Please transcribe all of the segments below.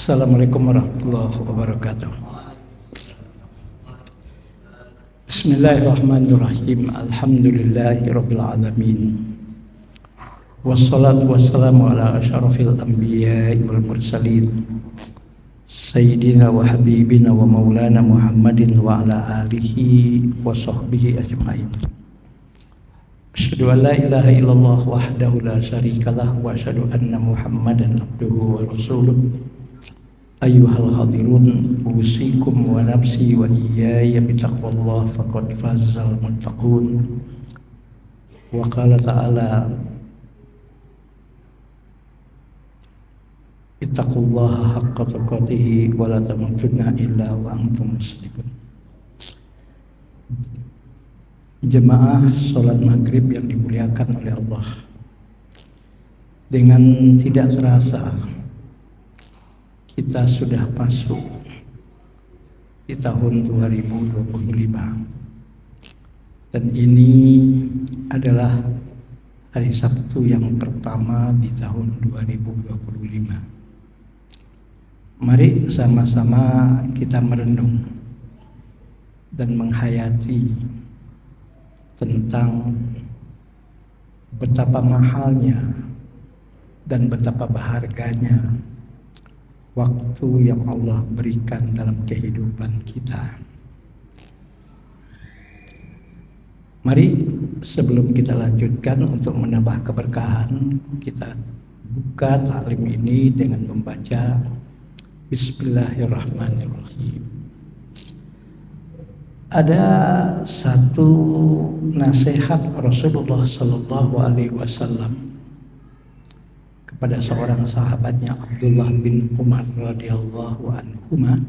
Assalamualaikum warahmatullahi wabarakatuh. Bismillahirrahmanirrahim. Alhamdulillahirabbil alamin. Wassalatu wassalamu ala asyrafil anbiya'i wal mursalin. Sayyidina wa habibina wa maulana Muhammadin wa ala alihi wa sahbihi ajma'in. Asyhadu an la ilaha illallah wahdahu la syarikalah wa asyhadu anna Muhammadan abduhu wa rasuluh. Ayyuhal hadirun, usikum wa nafsi wa iyaya bitaqwallah faqad fazal muttaqun. Wa qala ta'ala ittaqullaha haqqa tuqatih wa la tamutunna illa wa antum muslimun. Jemaah salat maghrib yang dimuliakan oleh Allah, dengan tidak terasa kita sudah masuk di tahun 2025 dan ini adalah hari Sabtu yang pertama di tahun 2025. Mari sama-sama kita merenung dan menghayati tentang betapa mahalnya dan betapa berharganya waktu yang Allah berikan dalam kehidupan kita. Mari sebelum kita lanjutkan untuk menambah keberkahan, kita buka taklim ini dengan membaca Bismillahirrahmanirrahim. Ada satu nasihat Rasulullah Sallallahu Alaihi Wasallam kepada seorang sahabatnya Abdullah bin Umar radhiyallahu anhuma.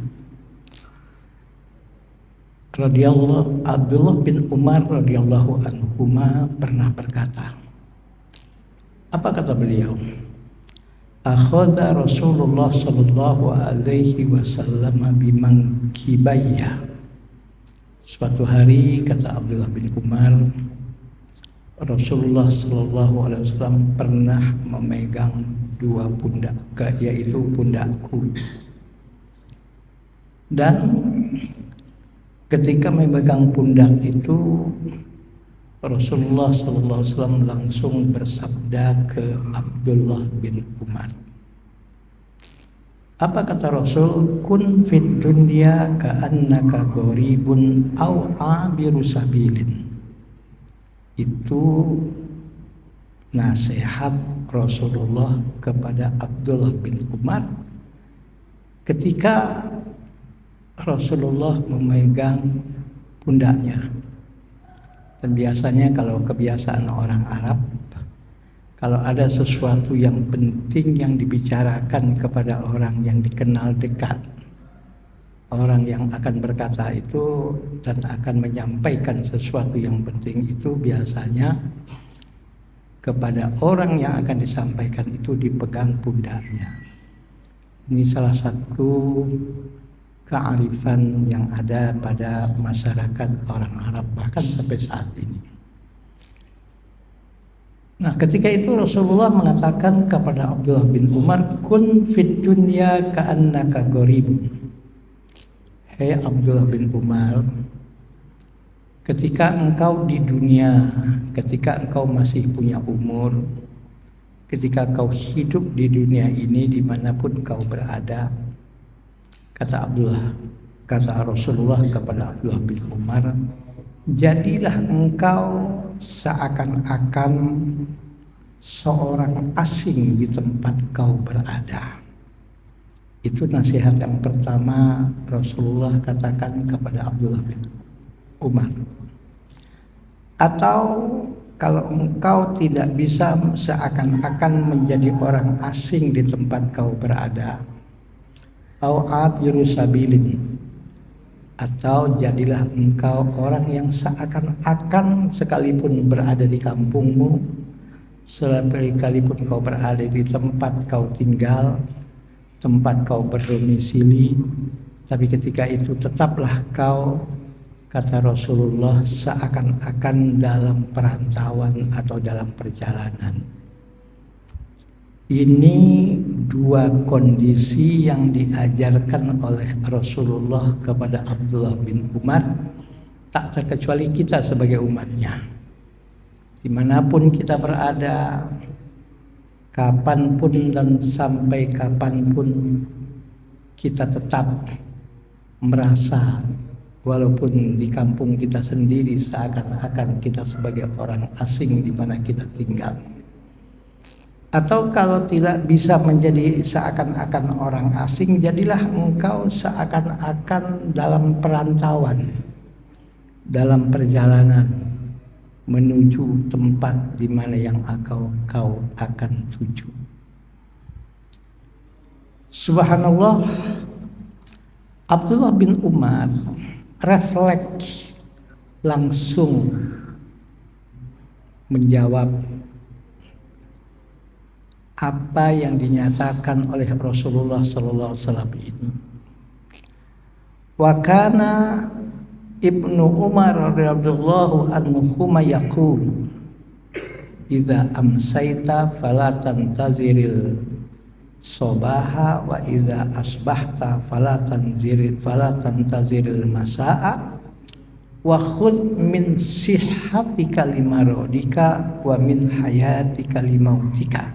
Abdullah bin Umar radhiyallahu anhuma pernah berkata, apa kata beliau? Akhadha Rasulullah sallallahu alaihi wasallam bimangkibayya. Suatu hari, kata Abdullah bin Umar, Rasulullah sallallahu alaihi wasallam pernah memegang dua pundak, yaitu pundakku. Dan ketika memegang pundak itu, Rasulullah sallallahu alaihi wasallam langsung bersabda ke Abdullah bin Umar. Apa kata Rasul? Kun fid dunya ka'annaka gharibun aw abiru sabilin. Itu nasihat Rasulullah kepada Abdullah bin Umar ketika Rasulullah memegang pundaknya. Dan biasanya kalau kebiasaan orang Arab, kalau ada sesuatu yang penting yang dibicarakan kepada orang yang dikenal dekat, orang yang akan berkata itu dan akan menyampaikan sesuatu yang penting itu biasanya kepada orang yang akan disampaikan itu dipegang pundaknya. Ini salah satu kearifan yang ada pada masyarakat orang Arab bahkan sampai saat ini. Nah, ketika itu Rasulullah mengatakan kepada Abdullah bin Umar, kun fid dunya ka'annaka gharibun. Hei Abdullah bin Umar, ketika engkau di dunia, ketika engkau masih punya umur, ketika engkau hidup di dunia ini dimanapun engkau berada, kata Rasulullah kepada Abdullah bin Umar, jadilah engkau seakan-akan seorang asing di tempat kau berada. Itu nasihat yang pertama Rasulullah katakan kepada Abdullah bin Umar. Atau kalau engkau tidak bisa seakan-akan menjadi orang asing di tempat kau berada, au abiru sabilin, atau jadilah engkau orang yang seakan-akan sekalipun berada di kampungmu, sekalipun kau berada di tempat kau tinggal, tempat kau berdomisili, tapi ketika itu tetaplah kau, kata Rasulullah, seakan-akan dalam perantauan atau dalam perjalanan. Ini dua kondisi yang diajarkan oleh Rasulullah kepada Abdullah bin Umar, tak terkecuali kita sebagai umatnya. Dimanapun kita berada, kapanpun dan sampai kapanpun, kita tetap merasa walaupun di kampung kita sendiri seakan-akan kita sebagai orang asing di mana kita tinggal. Atau kalau tidak bisa menjadi seakan-akan orang asing, jadilah engkau seakan-akan dalam perantauan, dalam perjalanan menuju tempat di mana yang kau akan tuju. Subhanallah, Abdullah bin Umar refleks langsung menjawab apa yang dinyatakan oleh Rasulullah SAW ini. Wa kana Ibnu Umar radhiyallahu anhuma yaqul, idza amsayta fala tantaziril sobaha wa idza asbahta fala tantaziril masaa wa khudh min sihhatika limaradika wa min hayatika limautika.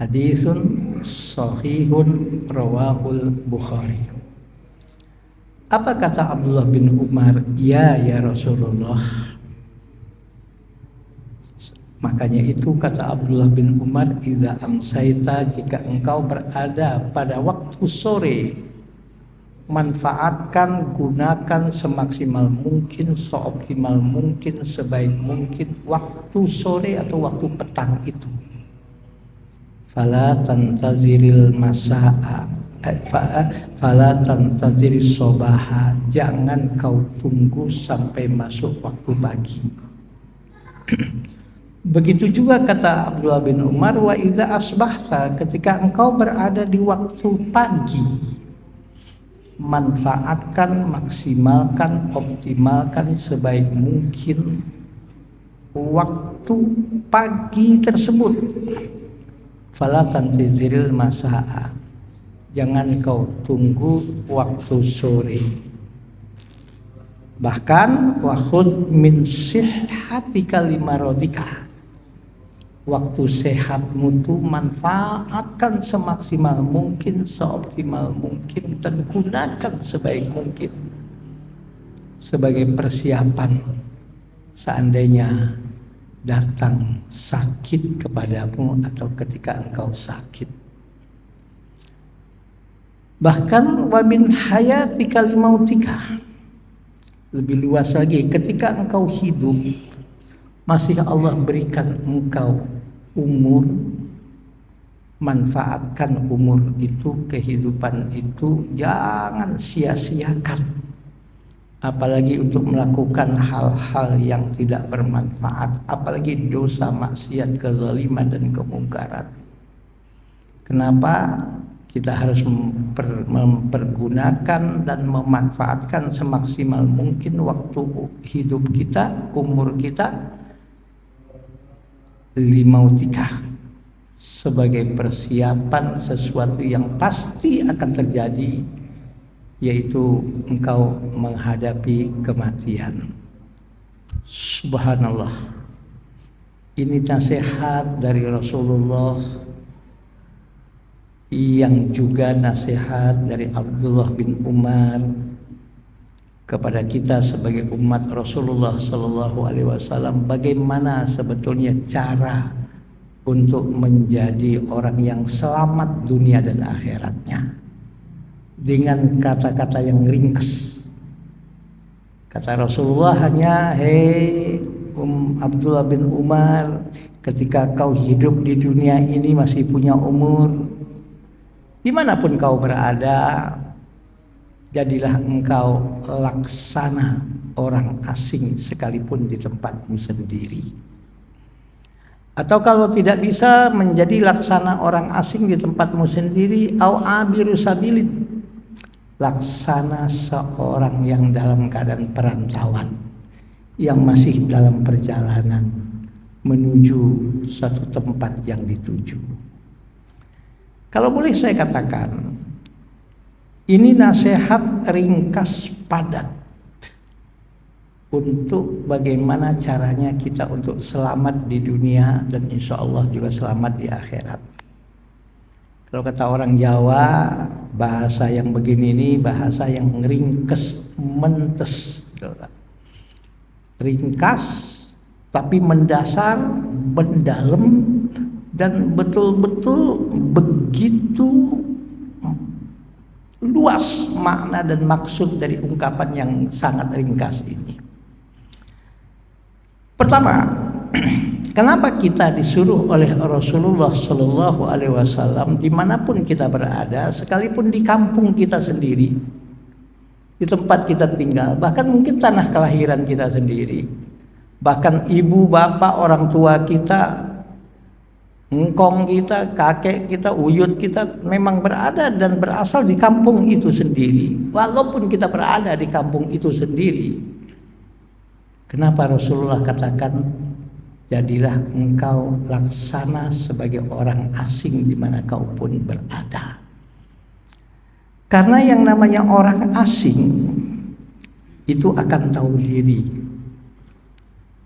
Hadisun sahihun rawahul Bukhari. Apa kata Abdullah bin Umar? Ya Rasulullah. Makanya itu kata Abdullah bin Umar, idza amsaita, jika engkau berada pada waktu sore, manfaatkan, gunakan semaksimal mungkin, seoptimal mungkin, sebaik mungkin waktu sore atau waktu petang itu. Fala tantaziril masaa, fala tantaziris sobaha, jangan kau tunggu sampai masuk waktu pagi. Begitu juga kata Abdullah bin Umar, wa idza asbahta, ketika engkau berada di waktu pagi, manfaatkan, maksimalkan, optimalkan sebaik mungkin waktu pagi tersebut. Fala tantaziril masaa, jangan kau tunggu waktu sore. Bahkan wa khudh min sihhatika limaradika, waktu sehatmu itu manfaatkan semaksimal mungkin, seoptimal mungkin, dan gunakan sebaik mungkin sebagai persiapan seandainya datang sakit kepadamu atau ketika engkau sakit. Bahkan wa min hayatika limautika, lebih luas lagi, ketika engkau hidup masih Allah berikan engkau umur, manfaatkan umur itu, kehidupan itu, jangan sia-siakan. Apalagi untuk melakukan hal-hal yang tidak bermanfaat, apalagi dosa, maksiat, kezaliman dan kemungkaran. Kenapa kita harus mempergunakan dan memanfaatkan semaksimal mungkin waktu hidup kita, umur kita, limautika, sebagai persiapan sesuatu yang pasti akan terjadi, yaitu engkau menghadapi kematian. Subhanallah, ini nasihat dari Rasulullah yang juga nasihat dari Abdullah bin Umar kepada kita sebagai umat Rasulullah Sallallahu Alaihi Wasallam. Bagaimana sebetulnya cara untuk menjadi orang yang selamat dunia dan akhiratnya, dengan kata-kata yang ringkas. Kata Rasulullah hanya, hei Abdullah bin Umar, ketika kau hidup di dunia ini masih punya umur, dimanapun kau berada, jadilah engkau laksana orang asing sekalipun di tempatmu sendiri. Atau kalau tidak bisa menjadi laksana orang asing di tempatmu sendiri, au abiru sabilin, laksana seorang yang dalam keadaan perantauan, yang masih dalam perjalanan menuju suatu tempat yang dituju. Kalau boleh saya katakan, ini nasihat ringkas padat untuk bagaimana caranya kita untuk selamat di dunia dan insya Allah juga selamat di akhirat. Kalau kata orang Jawa, bahasa yang begini ini bahasa yang ringkes mentes, ringkas tapi mendasar, mendalam, dan betul-betul begitu luas makna dan maksud dari ungkapan yang sangat ringkas ini. Pertama, kenapa kita disuruh oleh Rasulullah Shallallahu Alaihi Wasallam dimanapun kita berada, sekalipun di kampung kita sendiri, di tempat kita tinggal, bahkan mungkin tanah kelahiran kita sendiri, bahkan ibu, bapak, orang tua kita, engkong kita, kakek kita, uyut kita memang berada dan berasal di kampung itu sendiri. Walaupun kita berada di kampung itu sendiri, kenapa Rasulullah katakan jadilah engkau laksana sebagai orang asing di mana kau pun berada? Karena yang namanya orang asing itu akan tahu diri.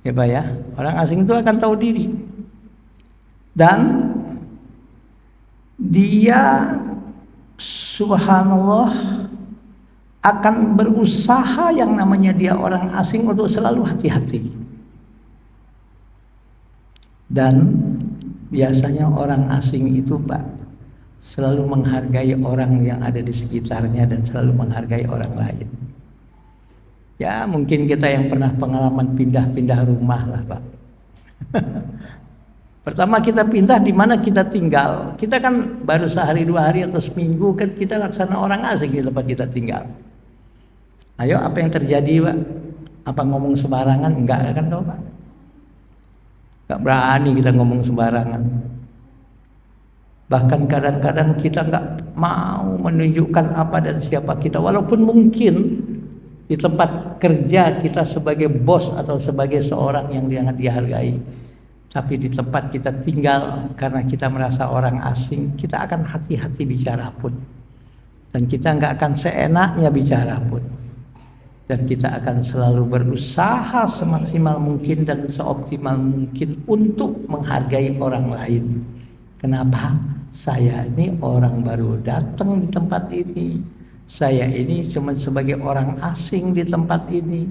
Ya Pak ya, orang asing itu akan tahu diri. Dan dia subhanallah akan berusaha yang namanya dia orang asing untuk selalu hati-hati. Dan biasanya orang asing itu Pak selalu menghargai orang yang ada di sekitarnya dan selalu menghargai orang lain. Ya mungkin kita yang pernah pengalaman pindah-pindah rumah lah Pak. Pertama kita pindah di mana kita tinggal. Kita kan baru sehari 2 hari atau seminggu kan kita laksana orang asing di tempat kita tinggal. Ayo apa yang terjadi Pak? Apa ngomong sembarangan? Enggak kan tahu Pak? Enggak berani kita ngomong sembarangan. Bahkan kadang-kadang kita enggak mau menunjukkan apa dan siapa kita. Walaupun mungkin di tempat kerja kita sebagai bos atau sebagai seorang yang dihargai. Tapi di tempat kita tinggal karena kita merasa orang asing, kita akan hati-hati bicara pun. Dan kita enggak akan seenaknya bicara pun. Dan kita akan selalu berusaha semaksimal mungkin dan seoptimal mungkin untuk menghargai orang lain. Kenapa? Saya ini orang baru datang di tempat ini. Saya ini cuma sebagai orang asing di tempat ini.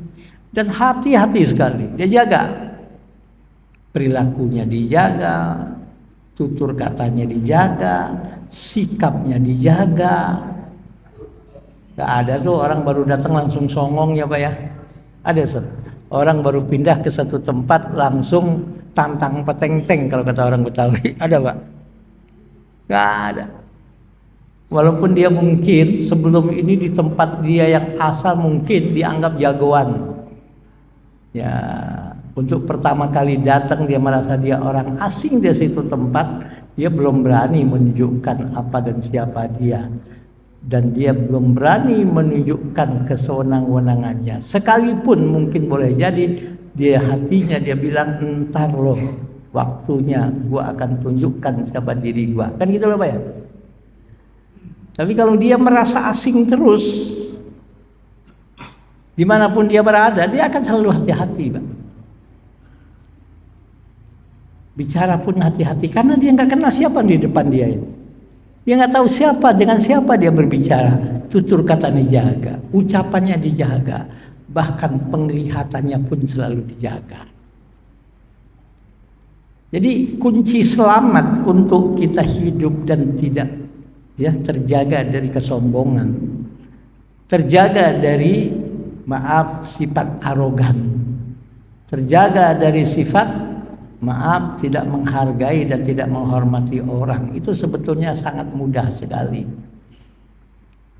Dan hati-hati sekali, dia jaga. Perilakunya dijaga, tutur katanya dijaga, sikapnya dijaga. Gak ada tuh orang baru datang langsung songong ya Pak ya. Ada Ustaz. Orang baru pindah ke satu tempat langsung tantang peteng-teng kalau kata orang Betawi. Ada Pak? Gak ada. Walaupun dia mungkin sebelum ini di tempat dia yang asal mungkin dianggap jagoan. Ya, untuk pertama kali datang dia merasa dia orang asing di situ tempat, dia belum berani menunjukkan apa dan siapa dia. Dan dia belum berani menunjukkan kesewenang-wenangannya. Sekalipun mungkin boleh jadi dia hatinya dia bilang entar loh waktunya gua akan tunjukkan siapa diri gua. Kan gitu loh Pak ya. Tapi kalau dia merasa asing terus dimanapun dia berada, dia akan selalu hati-hati Pak. Bicara pun hati-hati karena dia nggak kenal siapa di depan dia ini. Dia nggak tahu siapa dengan siapa dia berbicara. Tutur katanya dijaga, ucapannya dijaga, bahkan penglihatannya pun selalu dijaga. Jadi kunci selamat untuk kita hidup dan tidak ya terjaga dari kesombongan, terjaga dari sifat arogan, terjaga dari sifat tidak menghargai dan tidak menghormati orang. Itu sebetulnya sangat mudah sekali.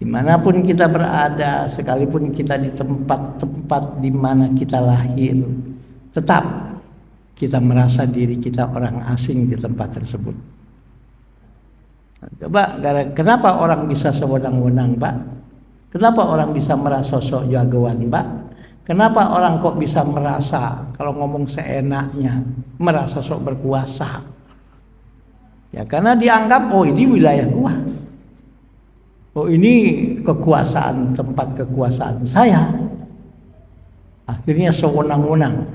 Dimanapun kita berada, sekalipun kita di tempat-tempat di mana kita lahir, tetap kita merasa diri kita orang asing di tempat tersebut. Coba, kenapa orang bisa sewenang-wenang Pak? Kenapa orang bisa merasa sok jagoan Pak? Kenapa orang kok bisa merasa kalau ngomong seenaknya, merasa sok berkuasa? Ya, karena dianggap oh ini wilayah gua. Oh ini kekuasaan, tempat kekuasaan saya. Akhirnya sewenang-wenang.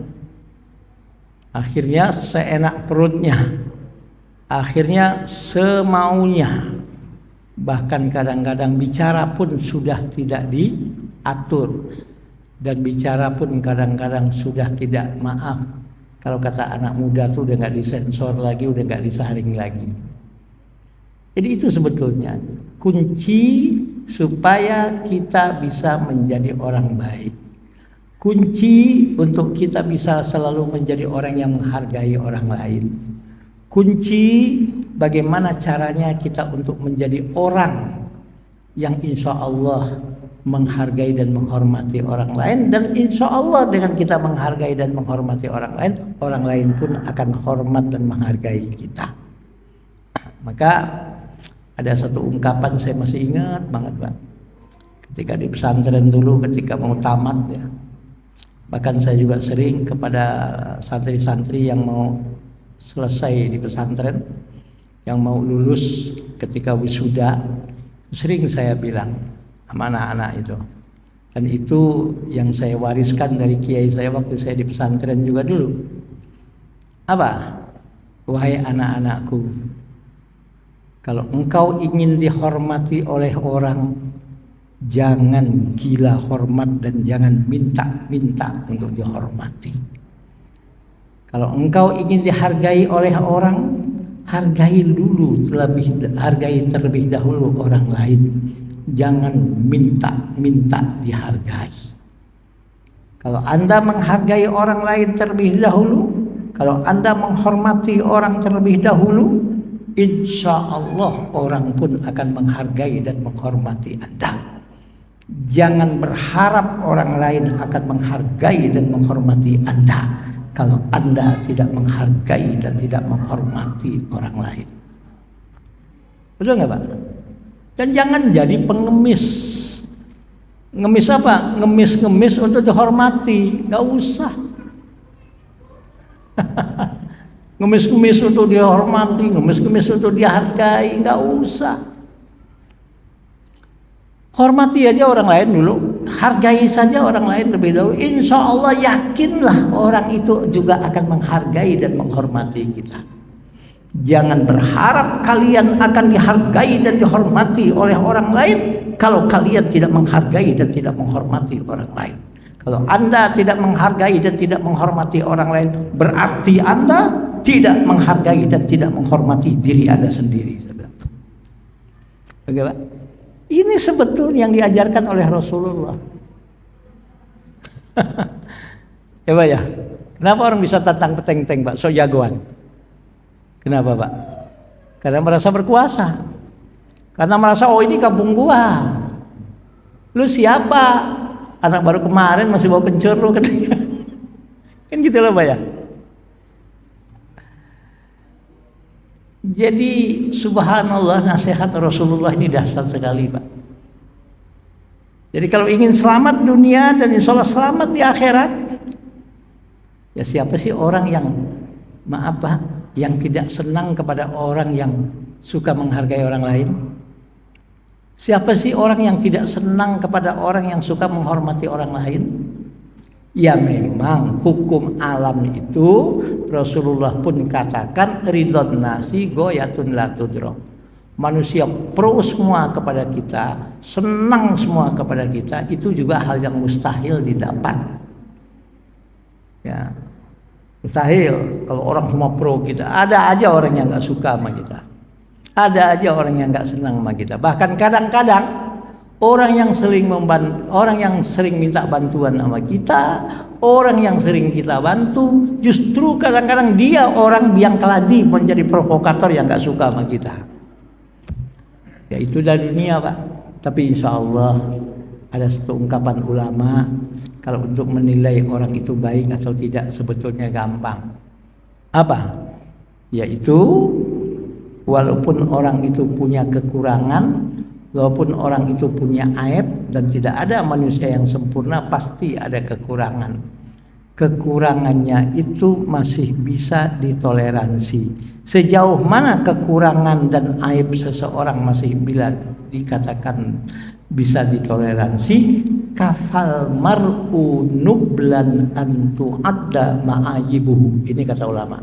Akhirnya seenak perutnya. Akhirnya semaunya. Bahkan kadang-kadang bicara pun sudah tidak diatur. Dan bicara pun kadang-kadang sudah tidak, maaf, kalau kata anak muda tuh udah gak disensor lagi, udah gak disaring lagi. Jadi itu sebetulnya kunci supaya kita bisa menjadi orang baik. Kunci untuk kita bisa selalu menjadi orang yang menghargai orang lain. Kunci bagaimana caranya kita untuk menjadi orang yang insya Allah menghargai dan menghormati orang lain. Dan insya Allah dengan kita menghargai dan menghormati orang lain pun akan hormat dan menghargai kita. Maka ada satu ungkapan saya masih ingat banget, Pak. Ketika di pesantren dulu, ketika mau tamat ya. Bahkan saya juga sering kepada santri-santri yang mau selesai di pesantren, yang mau lulus ketika wisuda, sering saya bilang sama anak-anak itu. Dan itu yang saya wariskan dari kiai saya waktu saya di pesantren juga dulu. Apa? Wahai anak-anakku, kalau engkau ingin dihormati oleh orang, jangan gila hormat dan jangan minta-minta untuk dihormati. Kalau engkau ingin dihargai oleh orang, hargai terlebih dahulu orang lain. Jangan minta-minta dihargai. Kalau Anda menghargai orang lain terlebih dahulu, kalau Anda menghormati orang terlebih dahulu, insya Allah orang pun akan menghargai dan menghormati Anda. Jangan berharap orang lain akan menghargai dan menghormati Anda kalau Anda tidak menghargai dan tidak menghormati orang lain. Betul nggak, Pak? Dan jangan jadi pengemis. Ngemis apa? Ngemis untuk dihormati, nggak usah. Ngemis untuk dihormati, ngemis untuk dihargai, nggak usah. Hormati aja orang lain dulu, hargai saja orang lain lebih dahulu. Insya Allah yakinlah orang itu juga akan menghargai dan menghormati kita. Jangan berharap kalian akan dihargai dan dihormati oleh orang lain kalau kalian tidak menghargai dan tidak menghormati orang lain. Kalau Anda tidak menghargai dan tidak menghormati orang lain, berarti Anda tidak menghargai dan tidak menghormati diri Anda sendiri. Oke, Pak? Ini sebetulnya yang diajarkan oleh Rasulullah. Ya, Pak ya. Kenapa orang bisa tantang peteng-teng, Pak? So jagoan. Kenapa, Pak? Karena merasa berkuasa. Karena merasa oh ini kampung gua. Lu siapa? Anak baru kemarin masih bawa kencur lu katanya. Kan gitu loh, Pak ya. Jadi subhanallah, nasihat Rasulullah ini dahsyat sekali, Pak. Jadi kalau ingin selamat dunia dan insya Allah selamat di akhirat, ya siapa sih orang yang maaf Pak, yang tidak senang kepada orang yang suka menghargai orang lain? Siapa sih orang yang tidak senang kepada orang yang suka menghormati orang lain? Ya memang hukum alam itu Rasulullah pun katakan ridhon nasi goyatun la tudro. Manusia pro semua kepada kita, senang semua kepada kita, itu juga hal yang mustahil didapat. Ya, mustahil kalau orang semua pro kita. Ada aja orang yang nggak suka sama kita. Ada aja orang yang nggak senang sama kita. Bahkan kadang-kadang orang yang sering minta bantuan sama kita, orang yang sering kita bantu, justru kadang-kadang dia orang biang keladi menjadi provokator yang nggak suka sama kita. Ya itu dah dunia, Pak. Tapi insya Allah ada satu ungkapan ulama, kalau untuk menilai orang itu baik atau tidak sebetulnya gampang. Apa? Yaitu walaupun orang itu punya kekurangan, walaupun orang itu punya aib, dan tidak ada manusia yang sempurna, pasti ada kekurangan. kekurangannya itu masih bisa ditoleransi. Sejauh mana kekurangan dan aib seseorang masih bila dikatakan bisa ditoleransi? Kafal mar'u nublan an tu'adda ma'ayibuhu. Ini kata ulama.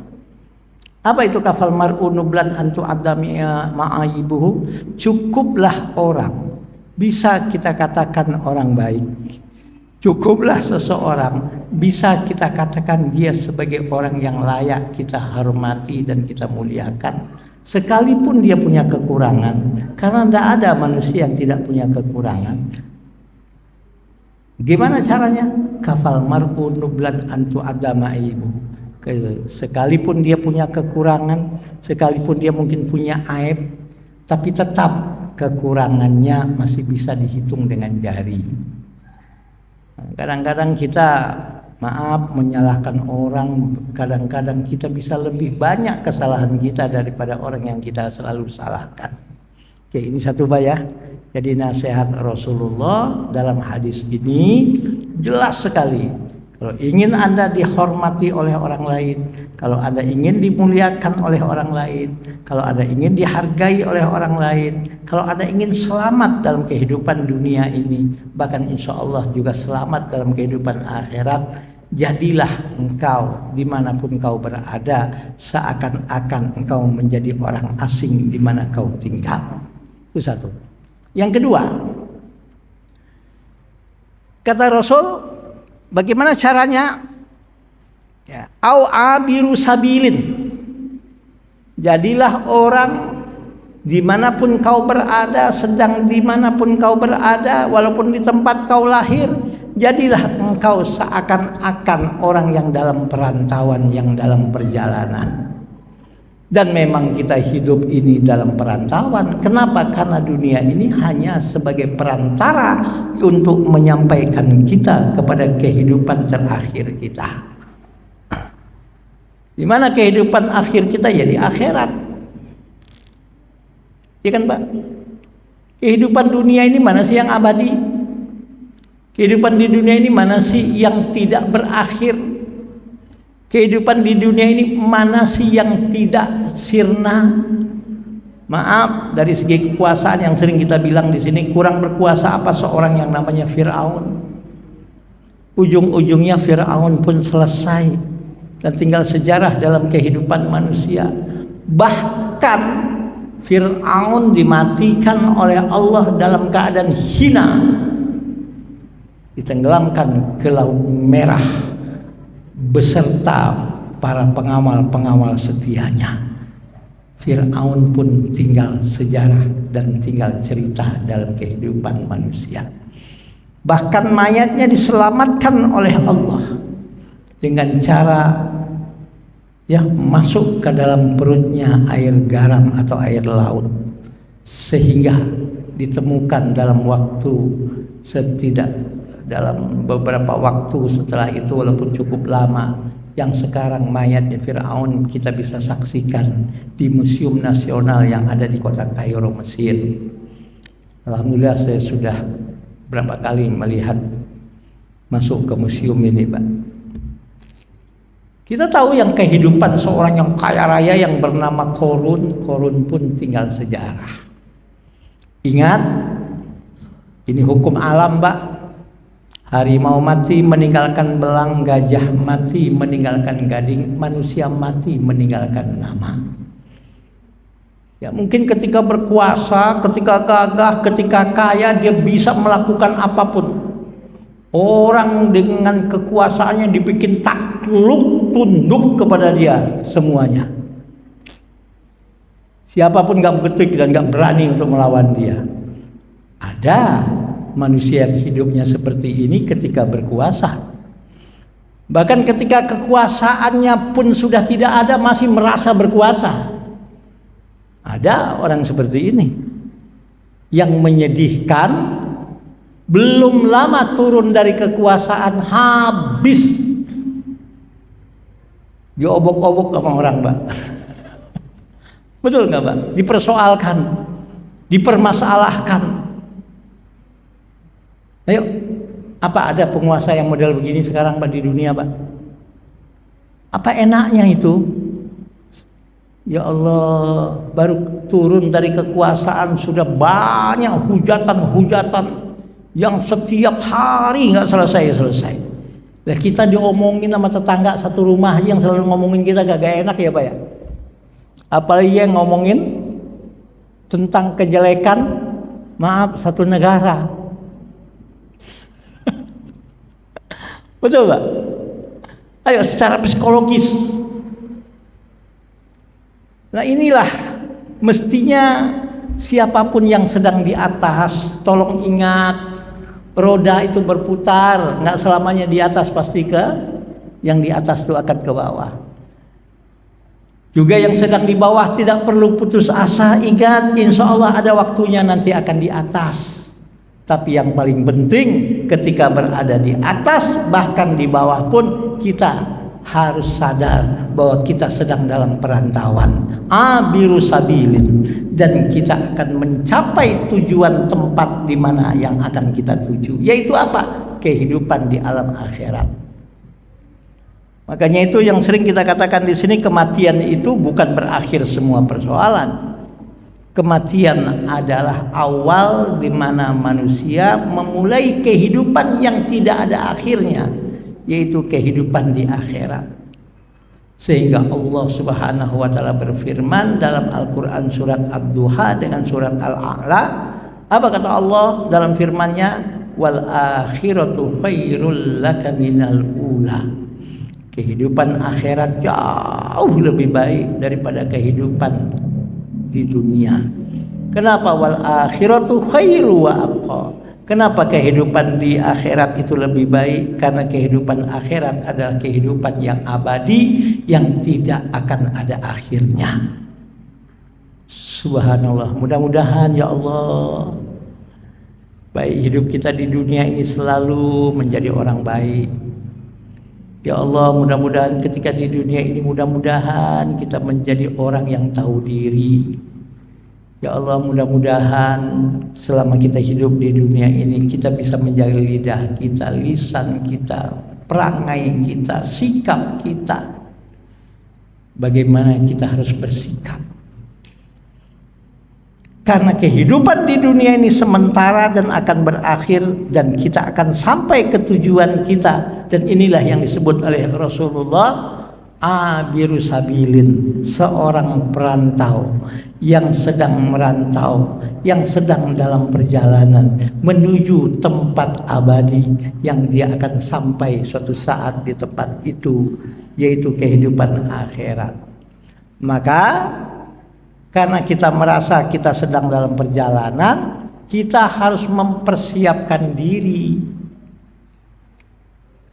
Apa itu kafal mar'u nublan an tu'adda ma'ayibuhu? Cukuplah orang, bisa kita katakan orang baik. Cukuplah seseorang bisa kita katakan dia sebagai orang yang layak kita hormati dan kita muliakan, sekalipun dia punya kekurangan, karena tidak ada manusia yang tidak punya kekurangan. Gimana caranya? Kafal mar'u nublan antu adama ibu. Sekalipun dia punya kekurangan, sekalipun dia mungkin punya aib, tapi tetap kekurangannya masih bisa dihitung dengan jari. Kadang-kadang kita menyalahkan orang, kadang-kadang kita bisa lebih banyak kesalahan kita daripada orang yang kita selalu salahkan. Oke, ini satu ya. Jadi nasihat Rasulullah dalam hadis ini jelas sekali. Kalau ingin Anda dihormati oleh orang lain, kalau Anda ingin dimuliakan oleh orang lain, kalau Anda ingin dihargai oleh orang lain, kalau Anda ingin selamat dalam kehidupan dunia ini, bahkan insya Allah juga selamat dalam kehidupan akhirat, jadilah engkau dimanapun kau berada seakan-akan engkau menjadi orang asing di mana kau tinggal. Itu satu. Yang kedua, kata Rasul, bagaimana caranya? Ya, au abiru sabilin. Jadilah orang dimanapun kau berada, sedang dimanapun kau berada, walaupun di tempat kau lahir, jadilah engkau seakan-akan orang yang dalam perantauan, yang dalam perjalanan. Dan memang kita hidup ini dalam perantauan. Kenapa? Karena dunia ini hanya sebagai perantara untuk menyampaikan kita kepada kehidupan terakhir kita. Di mana kehidupan akhir kita? Ya di akhirat. Ya kan Pak? Kehidupan dunia ini mana sih yang abadi? Kehidupan di dunia ini mana sih yang tidak berakhir? Kehidupan di dunia ini mana sih yang tidak sirna? Maaf, dari segi kekuasaan yang sering kita bilang di sini, kurang berkuasa apa seorang yang namanya Fir'aun. Ujung-ujungnya Fir'aun pun selesai dan tinggal sejarah dalam kehidupan manusia. Bahkan Fir'aun dimatikan oleh Allah dalam keadaan hina, ditenggelamkan ke Laut Merah beserta para pengawal-pengawal setianya. Fir'aun pun tinggal sejarah dan tinggal cerita dalam kehidupan manusia. Bahkan mayatnya diselamatkan oleh Allah dengan cara masuk ke dalam perutnya air garam atau air laut, sehingga ditemukan dalam beberapa waktu setelah itu, walaupun cukup lama, yang sekarang mayatnya Fir'aun kita bisa saksikan di Museum Nasional yang ada di kota Kairo, Mesir. Alhamdulillah saya sudah berapa kali melihat masuk ke museum ini, Pak. Kita tahu yang kehidupan seorang yang kaya raya yang bernama Korun pun tinggal sejarah. Ingat, ini hukum alam, Pak. Harimau mati meninggalkan belang, gajah mati meninggalkan gading, manusia mati meninggalkan nama. Ya mungkin ketika berkuasa, ketika gagah, ketika kaya, dia bisa melakukan apapun. Orang dengan kekuasaannya dibikin takluk, tunduk kepada dia semuanya. Siapapun gak begitu dan gak berani untuk melawan dia. Ada manusia yang hidupnya seperti ini ketika berkuasa. Bahkan ketika kekuasaannya pun sudah tidak ada, masih merasa berkuasa. Ada orang seperti ini. Yang menyedihkan, belum lama turun dari kekuasaan, habis diobok-obok sama orang, Pak. Betul nggak, Pak? Dipersoalkan, dipermasalahkan. Ayo, apa ada penguasa yang model begini sekarang, Pak, di dunia, Pak? Apa enaknya itu? Ya Allah, baru turun dari kekuasaan sudah banyak hujatan-hujatan yang setiap hari nggak selesai-selesai. Nah, kita diomongin sama tetangga satu rumah aja yang selalu ngomongin kita gak enak ya Pak ya. Apalagi yang ngomongin tentang kejelekan, maaf, satu negara. Betul Pak? Ayo secara psikologis. Nah inilah mestinya siapapun yang sedang di atas, tolong ingat, roda itu berputar, nggak selamanya di atas, pasti ke yang di atas itu akan ke bawah. Juga yang sedang di bawah tidak perlu putus asa, ingat insya Allah ada waktunya nanti akan di atas. Tapi yang paling penting ketika berada di atas, bahkan di bawah pun kita harus sadar bahwa kita sedang dalam perantauan, abiru sabilin, dan kita akan mencapai tujuan tempat di mana yang akan kita tuju, yaitu apa? Kehidupan di alam akhirat. Makanya itu yang sering kita katakan di sini, kematian itu bukan berakhir semua persoalan. Kematian adalah awal di mana manusia memulai kehidupan yang tidak ada akhirnya, yaitu kehidupan di akhirat. Sehingga Allah Subhanahu wa taala berfirman dalam Al-Qur'an surat Ad-Duha dengan surat Al-A'la. Apa kata Allah dalam firman-Nya? Wal akhiratu khairul laka minal ula. Kehidupan akhirat jauh lebih baik daripada kehidupan di dunia. Kenapa wal akhiratu khairu wa abqa? Kenapa kehidupan di akhirat itu lebih baik? Karena kehidupan akhirat adalah kehidupan yang abadi, yang tidak akan ada akhirnya. Subhanallah. Mudah-mudahan ya Allah, baik hidup kita di dunia ini selalu menjadi orang baik. Ya Allah, mudah-mudahan ketika di dunia ini, mudah-mudahan kita menjadi orang yang tahu diri. Ya Allah, mudah-mudahan selama kita hidup di dunia ini kita bisa menjaga lidah kita, lisan kita, perangai kita, sikap kita. Bagaimana kita harus bersikap. Karena kehidupan di dunia ini sementara dan akan berakhir, dan kita akan sampai ke tujuan kita. Dan inilah yang disebut oleh Rasulullah abiru sabilin, seorang perantau yang sedang merantau, yang sedang dalam perjalanan menuju tempat abadi yang dia akan sampai suatu saat di tempat itu, yaitu kehidupan akhirat. Maka karena kita merasa kita sedang dalam perjalanan, kita harus mempersiapkan diri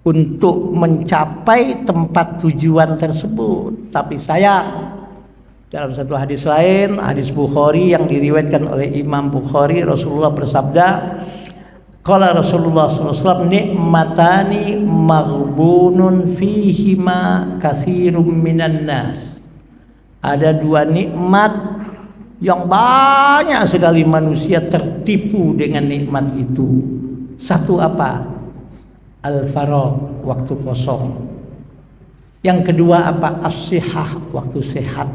untuk mencapai tempat tujuan tersebut. Tapi sayang, dalam satu hadis lain, hadis Bukhari yang diriwayatkan oleh Imam Bukhari, Rasulullah bersabda, qala Rasulullah SAW, nikmatani maghbunun fihima katsirum minan nas. Ada dua nikmat yang banyak sekali manusia tertipu dengan nikmat itu. Satu apa? Al-faragh, waktu kosong. Yang kedua apa? As-sihah, waktu sehat.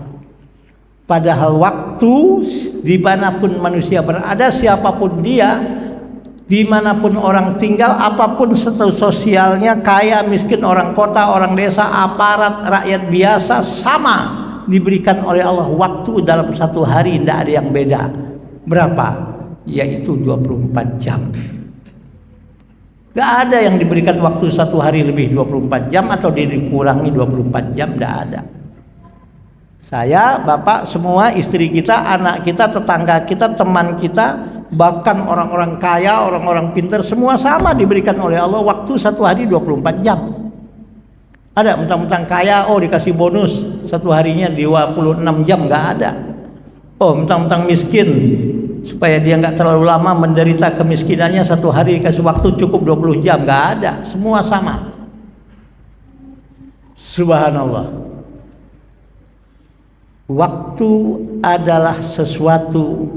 Padahal waktu dimanapun manusia berada, siapapun dia, dimanapun orang tinggal, apapun status sosialnya, kaya, miskin, orang kota, orang desa, aparat, rakyat biasa, sama diberikan oleh Allah waktu dalam satu hari, tidak ada yang beda. Berapa? Yaitu 24 jam. Gak ada yang diberikan waktu satu hari lebih 24 jam atau dikurangi 24 jam, gak ada. Saya, bapak, semua, istri kita, anak kita, tetangga kita, teman kita, bahkan orang-orang kaya, orang-orang pintar, semua sama diberikan oleh Allah waktu satu hari 24 jam. Ada mentang-mentang kaya, oh dikasih bonus satu harinya 26 jam, gak ada. Oh mentang-mentang miskin, supaya dia nggak terlalu lama menderita kemiskinannya, satu hari dikasih waktu cukup 20 jam, nggak ada, semua sama. Subhanallah. Waktu adalah sesuatu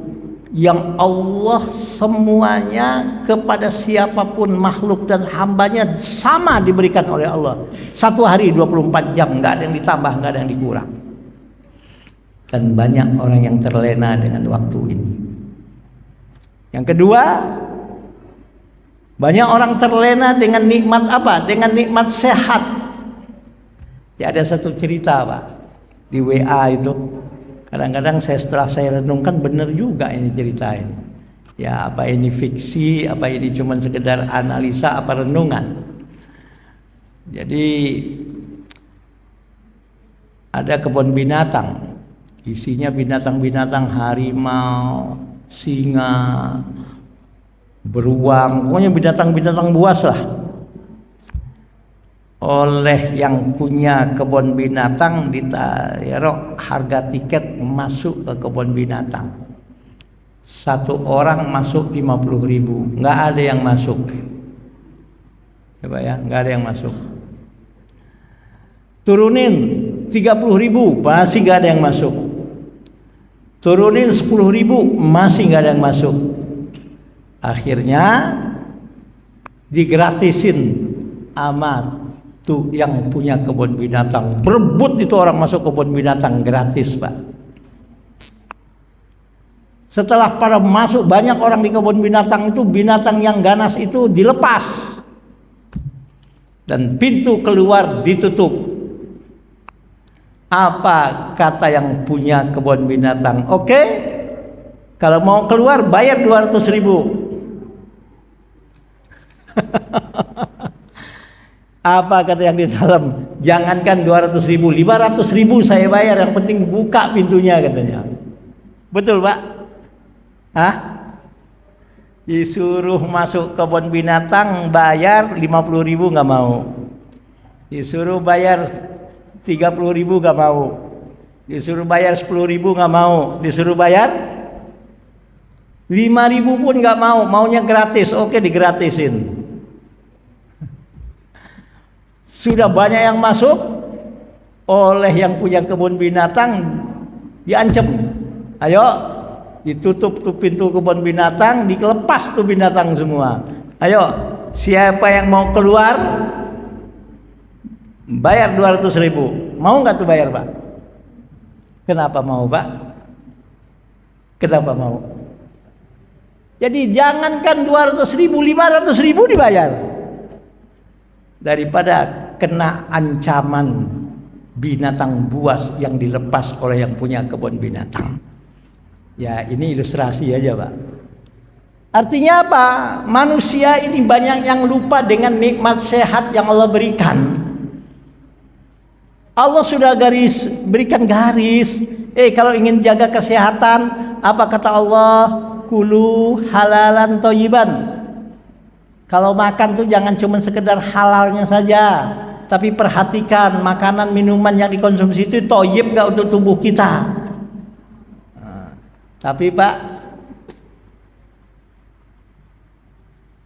yang Allah semuanya kepada siapapun makhluk dan hambanya sama diberikan oleh Allah. Satu hari 24 jam, nggak ada yang ditambah, nggak ada yang dikurang. Dan banyak orang yang terlena dengan waktu ini. Yang kedua, banyak orang terlena dengan nikmat apa? Dengan nikmat sehat. Ya, ada satu cerita Pak di WA itu. Kadang-kadang setelah saya renungkan, benar juga ini cerita ini. Ya, apa ini fiksi, apa ini cuma sekedar analisa, apa renungan. Jadi ada kebun binatang, isinya binatang-binatang, harimau, singa, beruang, pokoknya binatang-binatang buas lah. Oleh yang punya kebun binatang ditaruh harga tiket masuk ke kebun binatang. Satu orang masuk 50.000, nggak ada yang masuk. Ya Pak ya, nggak ada yang masuk. Turunin 30.000, masih nggak ada yang masuk. Turunin 10.000, masih nggak ada yang masuk. Akhirnya digratisin amat. Tuh yang punya kebun binatang berebut itu orang masuk kebun binatang gratis Pak. Setelah pada masuk banyak orang di kebun binatang itu, binatang yang ganas itu dilepas dan pintu keluar ditutup. Apa kata yang punya kebun binatang? Oke, kalau mau keluar bayar 200.000. Apa kata yang di dalam? Jangankan 200.000, 500.000 saya bayar, yang penting buka pintunya katanya. Betul Pak? Hah? Disuruh masuk kebun binatang bayar 50.000 nggak mau. Disuruh bayar 30.000 nggak mau. Disuruh bayar 10.000 nggak mau. Disuruh bayar 5.000 pun nggak mau. Maunya gratis. Oke, digratisin. Sudah banyak yang masuk, oleh yang punya kebun binatang diancam. Ayo, ditutup tuh pintu kebun binatang, dilepas tuh binatang semua. Ayo, siapa yang mau keluar bayar 200.000. Mau nggak tuh bayar Pak? Kenapa mau Pak? Kenapa mau? Jadi jangankan 200.000, 500.000 dibayar daripada kena ancaman binatang buas yang dilepas oleh yang punya kebun binatang. Ya, ini ilustrasi aja Pak. Artinya apa? Manusia ini banyak yang lupa dengan nikmat sehat yang Allah berikan. Allah sudah berikan garis. Kalau ingin jaga kesehatan, apa kata Allah? Kulu halalan thayyiban. Kalau makan tuh jangan cuma sekedar halalnya saja, tapi perhatikan makanan minuman yang dikonsumsi itu thayyib nggak untuk tubuh kita. Tapi Pak,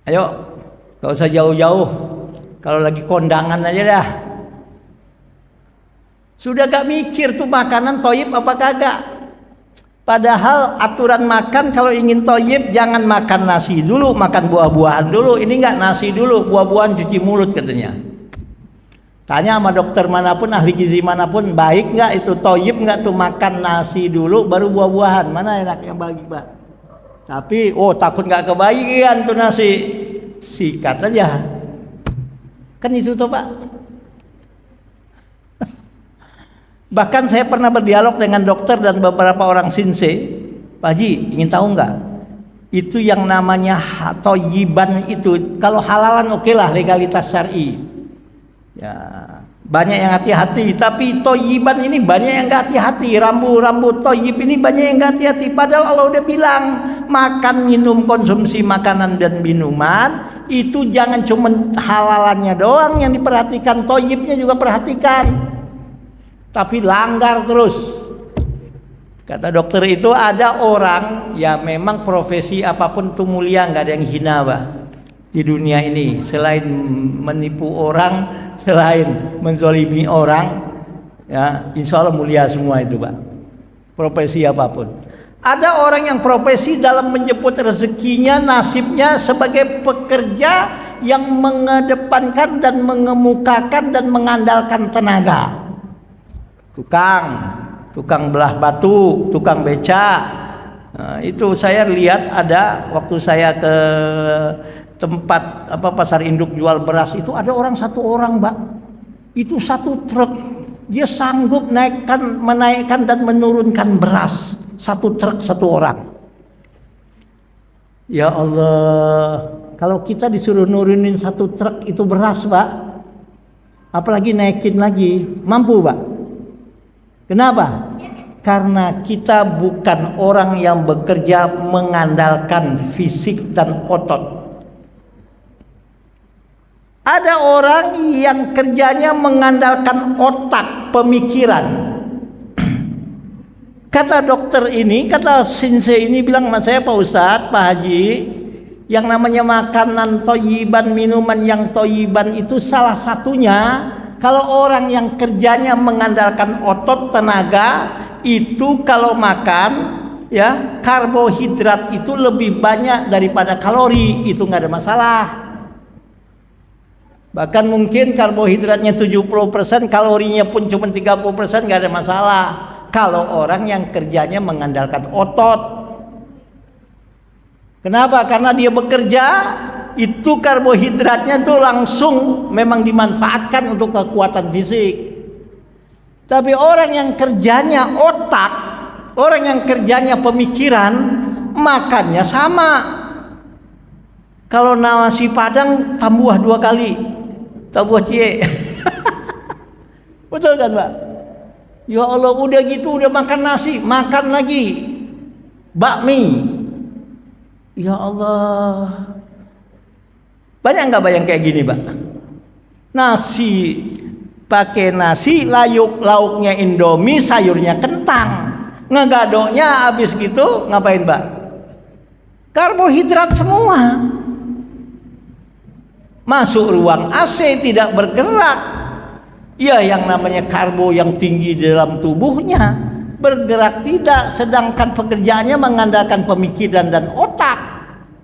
ayo nggak usah jauh-jauh. Kalau lagi kondangan aja dah, sudah gak mikir tuh makanan thayyib apa kagak. Padahal aturan makan kalau ingin thayyib jangan makan nasi dulu, makan buah-buahan dulu. Ini enggak, nasi dulu, buah-buahan cuci mulut katanya. Tanya sama dokter manapun, ahli gizi manapun, baik enggak itu thayyib enggak tuh makan nasi dulu baru buah-buahan. Mana enak yang bagi Pak? Tapi takut enggak kebagian tuh nasi. Sikat aja. Kan itu tuh Pak. Bahkan saya pernah berdialog dengan dokter dan beberapa orang sinse. Pak Haji, ingin tahu nggak? Itu yang namanya thayyiban itu, kalau halalan oke lah, legalitas syar'i. Ya, banyak yang hati-hati, tapi thayyiban ini banyak yang nggak hati-hati. Rambu-rambu thayyib ini banyak yang nggak hati-hati. Padahal Allah udah bilang, makan, minum, konsumsi makanan dan minuman itu jangan cuma halalannya doang yang diperhatikan, thayyibnya juga perhatikan. Tapi langgar terus. Kata dokter itu ada orang ya memang profesi apapun itu mulia, nggak ada yang hina Pak di dunia ini. Selain menipu orang, selain menzalimi orang, ya insya Allah mulia semua itu Pak. Profesi apapun. Ada orang yang profesi dalam menjemput rezekinya, nasibnya sebagai pekerja yang mengedepankan dan mengemukakan dan mengandalkan tenaga. Tukang belah batu, tukang beca. Nah, itu saya lihat ada waktu saya ke tempat pasar induk jual beras itu, ada satu orang, Mbak. Itu satu truk, dia sanggup menaikkan dan menurunkan beras. Satu truk, satu orang. Ya Allah, kalau kita disuruh nurunin satu truk itu beras, Pak, apalagi naikin lagi, mampu, Pak? Kenapa? Karena kita bukan orang yang bekerja mengandalkan fisik dan otot. Ada orang yang kerjanya mengandalkan otak, pemikiran. Kata dokter ini, kata sensei ini bilang sama saya, Pak Ustadz, Pak Haji, yang namanya makanan toyiban, minuman yang toyiban itu salah satunya. Kalau orang yang kerjanya mengandalkan otot, tenaga, itu kalau makan ya karbohidrat itu lebih banyak daripada kalori, itu nggak ada masalah. Bahkan mungkin karbohidratnya 70%, kalorinya pun cuma 30%, nggak ada masalah. Kalau orang yang kerjanya mengandalkan otot. Kenapa? Karena dia bekerja, itu karbohidratnya tuh langsung memang dimanfaatkan untuk kekuatan fisik. Tapi orang yang kerjanya otak, orang yang kerjanya pemikiran, makannya sama. Kalau nasi padang tambah 2 kali, tambah cie. Betul kan, Pak? Ya Allah, udah gitu udah makan nasi, makan lagi bakmi. Ya Allah, banyak nggak bayang kayak gini, Pak? Nasi pakai nasi, lauknya Indomie, sayurnya kentang, ngegadoknya habis gitu ngapain, Pak? Karbohidrat semua. Masuk ruang AC tidak bergerak. Ya, yang namanya karbo yang tinggi di dalam tubuhnya bergerak tidak, sedangkan pekerjaannya mengandalkan pemikiran dan otak,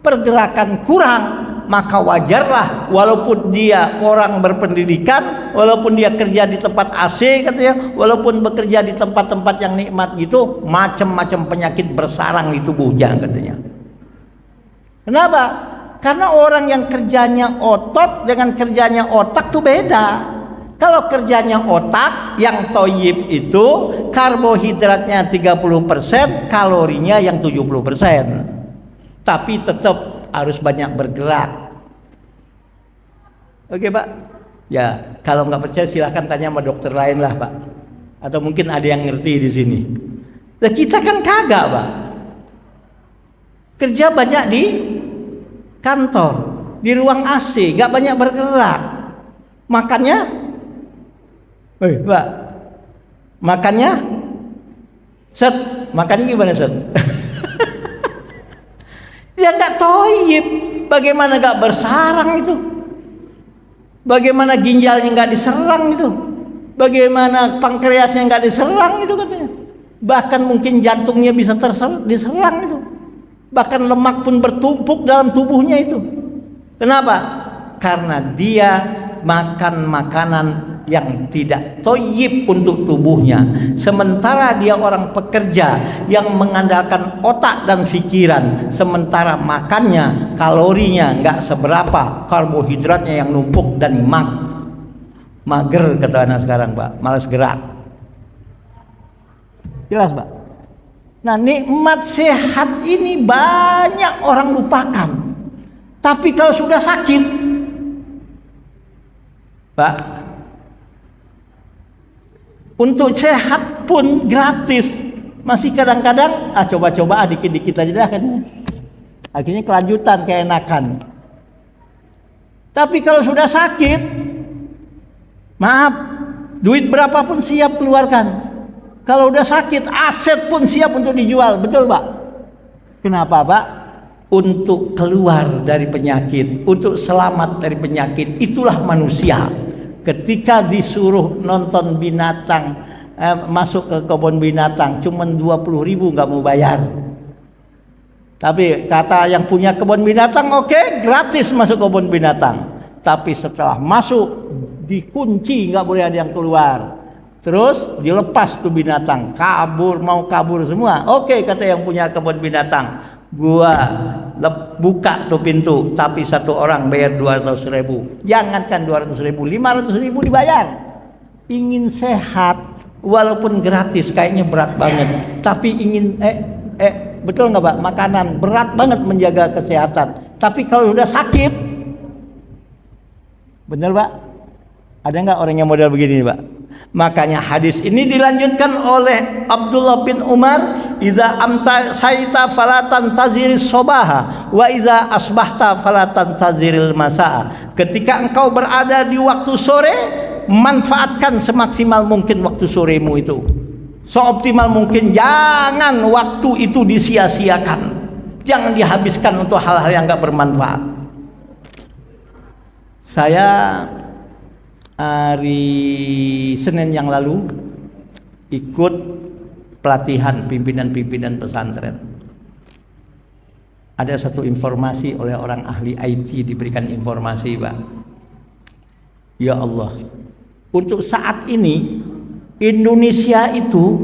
pergerakan kurang. Maka wajarlah walaupun dia orang berpendidikan, walaupun dia kerja di tempat AC katanya, walaupun bekerja di tempat-tempat yang nikmat gitu, macam-macam penyakit bersarang di tubuhnya katanya. Kenapa? Karena orang yang kerjanya otot dengan kerjanya otak tuh beda. Kalau kerjanya otak, yang toyib itu karbohidratnya 30%, kalorinya yang 70%. Tapi tetap harus banyak bergerak. Oke, Pak? Ya, kalau nggak percaya silahkan tanya sama dokter lain lah, Pak. Atau mungkin ada yang ngerti di sini. Nah, kita kan kagak, Pak. Kerja banyak di kantor, di ruang AC, nggak banyak bergerak. Makannya Pak, makannya set, makannya gimana set? Ya nggak toyib, bagaimana nggak bersarang itu? Bagaimana ginjalnya nggak diserang itu? Bagaimana pankreasnya nggak diserang itu katanya? Bahkan mungkin jantungnya bisa diserang itu. Bahkan lemak pun bertumpuk dalam tubuhnya itu. Kenapa? Karena dia makan makanan yang tidak toyib untuk tubuhnya. Sementara dia orang pekerja yang mengandalkan otak dan pikiran, sementara makannya kalorinya nggak seberapa, karbohidratnya yang numpuk dan mager kata anak sekarang, Pak, malas gerak. Jelas, Pak? Nah, nikmat sehat ini banyak orang lupakan. Tapi kalau sudah sakit, Pak, untuk sehat pun gratis. Masih kadang-kadang coba-coba dikit-dikit aja dah kan. Akhirnya kelanjutan keenakan. Tapi kalau sudah sakit, maaf, duit berapapun siap keluarkan. Kalau udah sakit, aset pun siap untuk dijual. Betul, Pak? Kenapa, Pak? Untuk keluar dari penyakit, untuk selamat dari penyakit. Itulah manusia. Ketika disuruh nonton binatang masuk ke kebun binatang, cuman 20.000 nggak mau bayar. Tapi kata yang punya kebun binatang, oke, gratis masuk kebun binatang. Tapi setelah masuk dikunci, nggak boleh ada yang keluar. Terus dilepas tuh binatang, mau kabur semua. Oke, kata yang punya kebun binatang, gua buka tuh pintu, tapi satu orang bayar 200.000. Jangankan 200.000, 500.000 dibayar. Ingin sehat, walaupun gratis, kayaknya berat banget. Tapi ingin betul nggak Pak? Makanan berat banget menjaga kesehatan. Tapi kalau udah sakit, bener Pak? Ada nggak orang yang model begini Pak? Makanya hadis ini dilanjutkan oleh Abdullah bin Umar, "Idza amtasaita falatan taziris sobaha, wa idza asbahta falatan taziril masaa." Ketika engkau berada di waktu sore, manfaatkan semaksimal mungkin waktu soremu itu. Seoptimal mungkin, jangan waktu itu disia-siakan. Jangan dihabiskan untuk hal-hal yang enggak bermanfaat. Saya hari Senin yang lalu ikut pelatihan pimpinan-pimpinan pesantren. Ada satu informasi oleh orang ahli IT, diberikan informasi Pak. Ya Allah, untuk saat ini Indonesia itu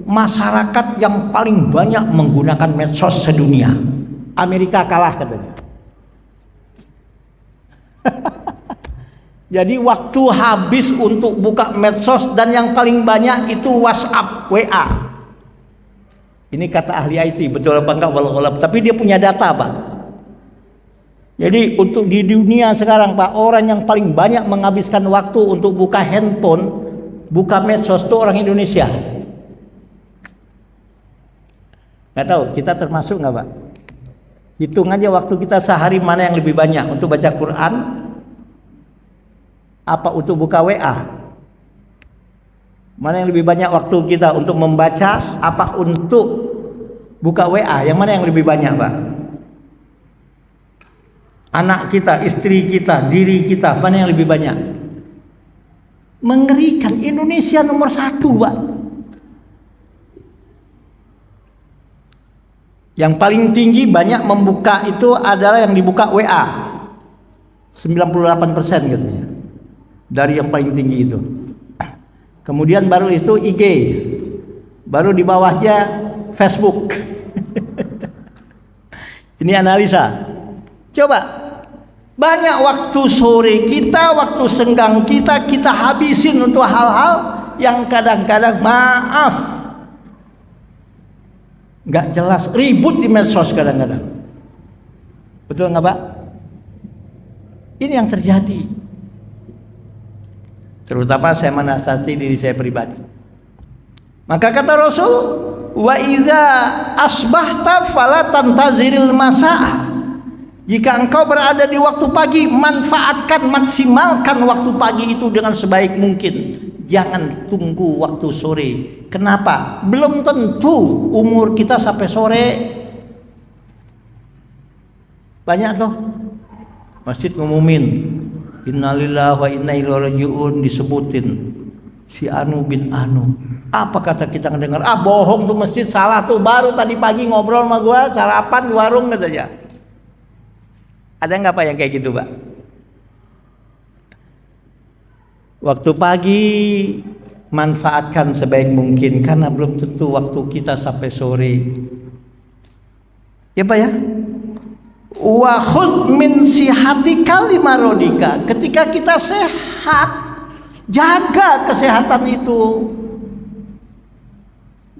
masyarakat yang paling banyak menggunakan medsos sedunia. Amerika kalah katanya. Jadi waktu habis untuk buka medsos, dan yang paling banyak itu WhatsApp, WA. Ini kata ahli IT, betul apa enggak walau alam, tapi dia punya data Pak. Jadi untuk di dunia sekarang Pak, orang yang paling banyak menghabiskan waktu untuk buka handphone, buka medsos itu orang Indonesia. Nggak tahu kita termasuk nggak Pak? Hitung aja waktu kita sehari mana yang lebih banyak, untuk baca Quran apa untuk buka WA? Mana yang lebih banyak waktu kita untuk membaca apa untuk buka WA? Yang mana yang lebih banyak Pak? Anak kita, istri kita, diri kita, mana yang lebih banyak? Mengerikan, Indonesia nomor 1 Pak. Yang paling tinggi banyak membuka itu adalah yang dibuka WA, 98% katanya, dari yang paling tinggi itu. Kemudian baru itu IG, baru di bawahnya Facebook. Ini analisa. Coba, banyak waktu sore kita, waktu senggang kita habisin untuk hal-hal yang kadang-kadang maaf, nggak jelas, ribut di medsos kadang-kadang. Betul nggak Pak? Ini yang terjadi. Terutama saya menasihati diri saya pribadi. Maka kata Rasul, wa iza asbahta fala tantaziril masaa. Jika engkau berada di waktu pagi, manfaatkan, maksimalkan waktu pagi itu dengan sebaik mungkin. Jangan tunggu waktu sore. Kenapa? Belum tentu umur kita sampai sore. Banyak tuh masjid ngumumin innalillahi wa inna ilaihi rajiun, disebutin si Anu bin Anu. Apa kata kita ngedengar? Bohong tuh masjid, salah tuh, baru tadi pagi ngobrol sama gua sarapan di warung katanya. Ada nggak Pak yang kayak gitu Pak? Waktu pagi manfaatkan sebaik mungkin, karena belum tentu waktu kita sampai sore. Ya Pak ya? Wa khudh min sihatika limarodika. Ketika kita sehat, jaga kesehatan itu.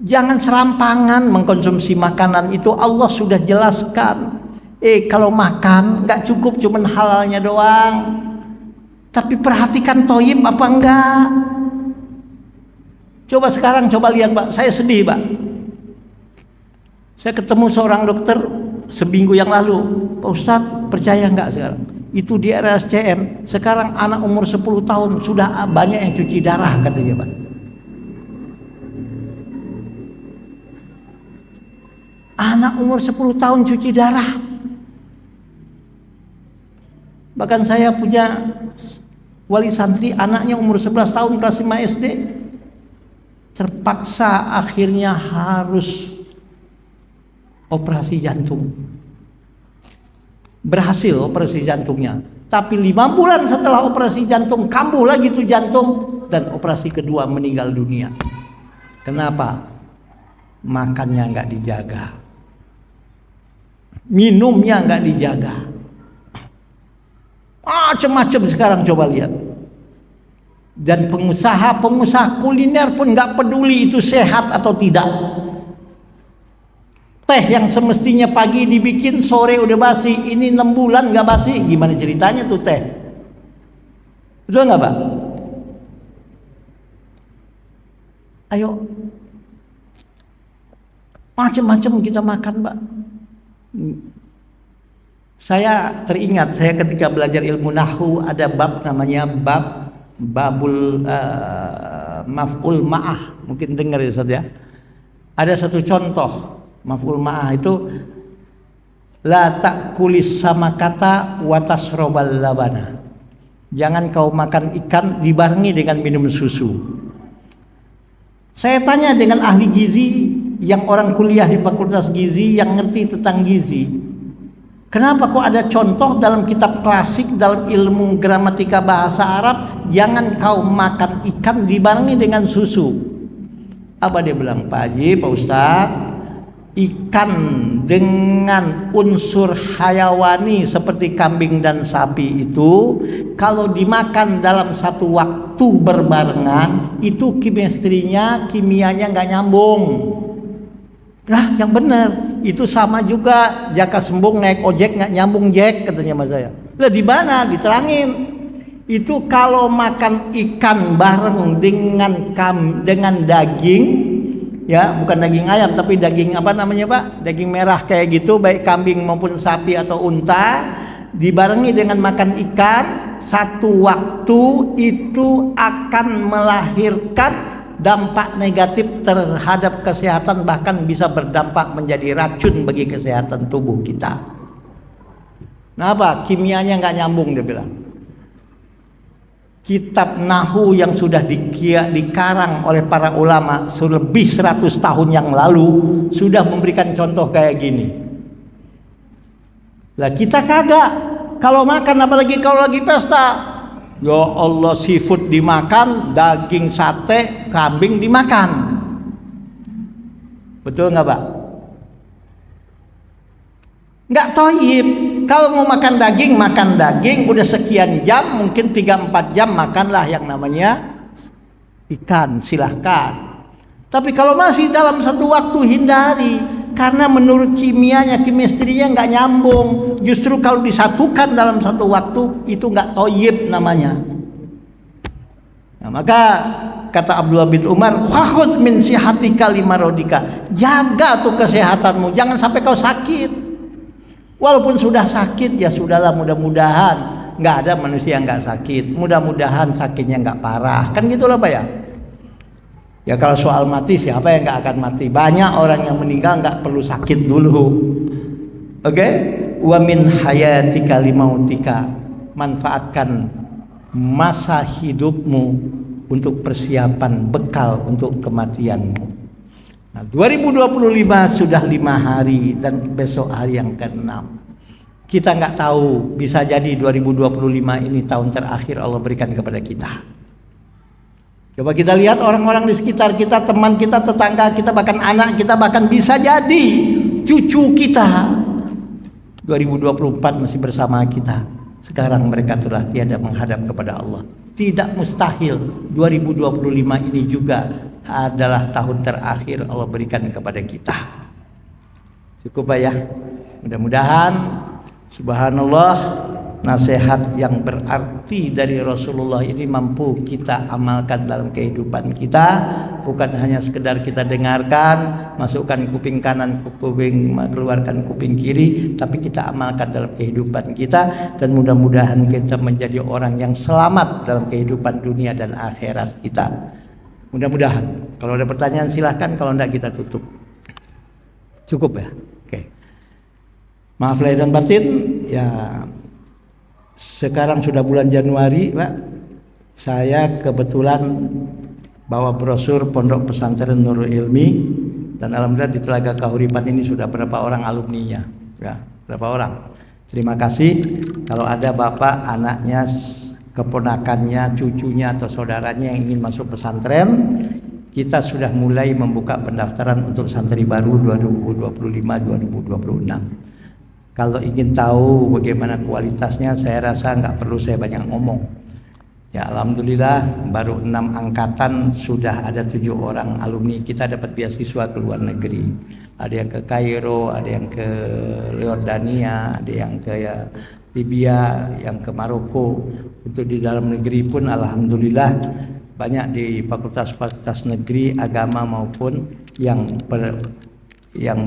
Jangan serampangan mengkonsumsi makanan itu. Allah sudah jelaskan. Kalau makan nggak cukup cuman halalnya doang, tapi perhatikan toyib apa enggak. Coba sekarang, coba lihat Pak, saya sedih Pak. Saya ketemu seorang dokter seminggu yang lalu. Pak Ustadz, percaya nggak sekarang? Itu di RSCM, sekarang anak umur 10 tahun sudah banyak yang cuci darah katanya Pak. Anak umur 10 tahun cuci darah. Bahkan saya punya wali santri, anaknya umur 11 tahun kelas 5 SD. terpaksa akhirnya harus operasi jantung. Berhasil operasi jantungnya, tapi 5 bulan setelah operasi jantung kambuh lagi tuh jantung, dan operasi kedua meninggal dunia. Kenapa? Makannya nggak dijaga, minumnya nggak dijaga, macam-macam sekarang coba lihat. Dan pengusaha kuliner pun nggak peduli itu sehat atau tidak. Teh yang semestinya pagi dibikin sore udah basi, ini 6 bulan nggak basi. Gimana ceritanya tuh teh? Betul nggak, Pak? Ayo, macam-macam kita makan, Pak. Saya teringat, saya ketika belajar ilmu nahwu ada bab namanya babul maf'ul ma'ah, mungkin dengar ya Ustaz ya. Ada satu contoh maf'ul ma'ah itu, la ta'kulis samakata wa tasrobal labana. Jangan kau makan ikan dibarengi dengan minum susu. Saya tanya dengan ahli gizi, yang orang kuliah di fakultas gizi, yang ngerti tentang gizi, kenapa kok ada contoh dalam kitab klasik, dalam ilmu gramatika bahasa Arab, jangan kau makan ikan dibarengi dengan susu? Apa dia bilang? Pak Haji, Pak Ustadz, ikan dengan unsur hayawani seperti kambing dan sapi itu, kalau dimakan dalam satu waktu berbarengan, itu kimistrinya, kimianya nggak nyambung. Nah, yang benar itu sama juga Jaka Sembung naik ojek nggak nyambung Jack, katanya mas saya. Lah di mana? Diterangin. Itu kalau makan ikan bareng dengan daging, ya bukan daging ayam tapi daging apa namanya Pak? Daging merah kayak gitu, baik kambing maupun sapi atau unta, dibarengi dengan makan ikan, satu waktu itu akan melahirkan dampak negatif terhadap kesehatan, bahkan bisa berdampak menjadi racun bagi kesehatan tubuh kita. Kenapa? Kimianya nggak nyambung, dia bilang. Kitab Nahwu yang sudah dikarang oleh para ulama lebih 100 tahun yang lalu sudah memberikan contoh kayak gini. Lah kita kagak. Kalau makan, apalagi kalau lagi pesta, ya Allah, seafood dimakan, daging sate kambing dimakan. Betul nggak Pak? Nggak toyib. Kalau mau makan daging, udah sekian jam, mungkin 3-4 jam makanlah yang namanya ikan, silahkan. Tapi kalau masih dalam satu waktu, hindari, karena menurut kimianya, kimistrinya nggak nyambung. Justru kalau disatukan dalam satu waktu, itu nggak toyib namanya. Nah, maka kata Abdullah bin Umar, wakhudh min sihatika limarodika, jaga tuh kesehatanmu, jangan sampai kau sakit. Walaupun sudah sakit, ya sudahlah, mudah-mudahan nggak ada manusia yang nggak sakit. Mudah-mudahan sakitnya nggak parah, kan gitulah Pak ya. Ya kalau soal mati, siapa yang nggak akan mati? Banyak orang yang meninggal nggak perlu sakit dulu. Oke? Wa min hayatika limautika, manfaatkan masa hidupmu untuk persiapan bekal untuk kematianmu. Nah, 2025 sudah 5 hari dan besok hari yang ke-6. Kita nggak tahu, bisa jadi 2025 ini tahun terakhir Allah berikan kepada kita. Coba kita lihat orang-orang di sekitar kita, teman kita, tetangga kita, bahkan anak kita, bahkan bisa jadi cucu kita. 2024 masih bersama kita. Sekarang mereka telah tiada menghadap kepada Allah. Tidak mustahil 2025 ini juga adalah tahun terakhir Allah berikan kepada kita. Cukup Pak ya. Mudah-mudahan, subhanallah, nasihat yang berarti dari Rasulullah ini mampu kita amalkan dalam kehidupan kita. Bukan hanya sekedar kita dengarkan, masukkan kuping kanan, keluarkan kuping kiri, tapi kita amalkan dalam kehidupan kita. Dan mudah-mudahan kita menjadi orang yang selamat dalam kehidupan dunia dan akhirat kita. Mudah-mudahan. Kalau ada pertanyaan silahkan, kalau enggak kita tutup. Cukup ya? Oke. Maaf lahir dan batin, ya sekarang sudah bulan Januari Pak. Saya kebetulan bawa brosur Pondok Pesantren Nurul Ilmi, dan alhamdulillah di Telaga Kahuripan ini sudah berapa orang alumninya, ya, berapa orang. Terima kasih. Kalau ada bapak, anaknya, keponakannya, cucunya atau saudaranya yang ingin masuk pesantren, kita sudah mulai membuka pendaftaran untuk santri baru 2025-2026. Kalau ingin tahu bagaimana kualitasnya, saya rasa nggak perlu saya banyak ngomong. Ya alhamdulillah baru 6 angkatan sudah ada 7 orang alumni kita dapat beasiswa ke luar negeri. Ada yang ke Kairo, ada yang ke Yordania, ada yang ke Libya, yang ke Maroko. Untuk di dalam negeri pun alhamdulillah banyak di fakultas-fakultas negeri agama maupun yang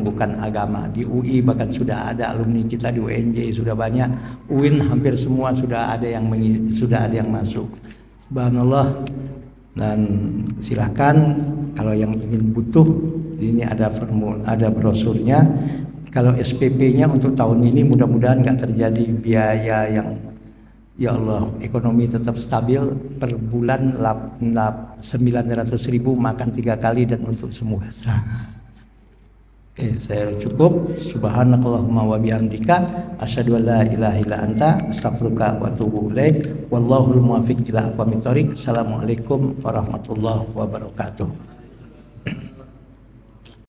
bukan agama. Di UI bahkan sudah ada alumni kita, di UNJ sudah banyak, UIN hampir semua sudah ada yang masuk. Subhanallah. Dan silakan kalau yang ingin butuh, ini ada brosurnya. Kalau SPP-nya untuk tahun ini mudah-mudahan nggak terjadi biaya yang, ya Allah, ekonomi tetap stabil. Per bulan 900.000 makan 3 kali dan untuk semua. Saya cukup. Subhanakallahumma wa bihamdika asyhadu an la ilaha illa anta astaghfiruka wa atubu ilaik. Wallahul muwaffiq ila aqwamit thoriq. Assalamualaikum warahmatullahi wabarakatuh.